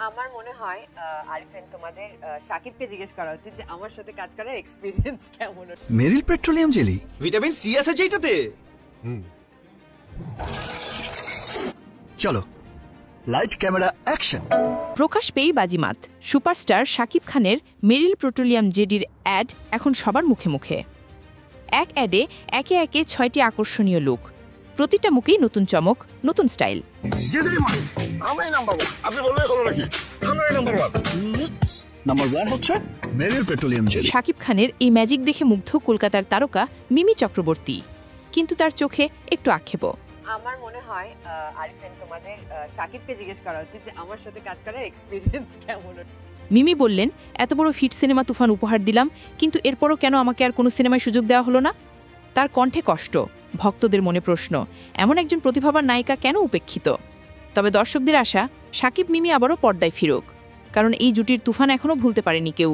আমার মনে হয় আরিফিন তোমাদের সাকিবকে জিজ্ঞেস করা উচিত যে আমার সাথে কাজ করার এক্সপেরিয়েন্স কেমন। মেরিল পেট্রোলিয়াম জেলি, ভিটামিন সি আছে যেটাতে। চলো লাইট ক্যামেরা অ্যাকশন। প্রকাশ পেয়েই বাজিমাত। সুপারস্টার শাকিব খানের মেরিল পেট্রোলিয়াম জেডির অ্যাড এখন সবার মুখে মুখে। এক অ্যাডে একে একে 6টি আকর্ষণীয় লুক, প্রতিটা মুখেই নতুন চমক, নতুন স্টাইল। নাম্বার 1 হচ্ছে মেরিল পেট্রোলিয়াম জেলি। শাকিব খানের এই ম্যাজিক দেখে মুগ্ধ কলকাতার তারকা মিমি চক্রবর্তী, কিন্তু তার চোখে একটু আক্ষেপও। আমার মনে হয় আরিফিন তোমাদের সাকিবকে জিজ্ঞেস করা উচিত যে আমার সাথে কাজ করার এক্সপেরিয়েন্স কেমন। মিমি বললেন, এত বড় হিট সিনেমা তুফান উপহার দিলাম, কিন্তু এরপরও কেন আমাকে আর কোনো সিনেমায় সুযোগ দেওয়া হলো না? তার কণ্ঠে কষ্ট, ভক্তদের মনে প্রশ্ন, এমন একজন প্রতিভাবান নায়িকা কেন উপেক্ষিত? তবে দর্শকদের আশা, সাকিব মিমি আবারও পর্দায় ফিরুক, কারণ এই জুটির তুফান এখনও ভুলতে পারেনি কেউ।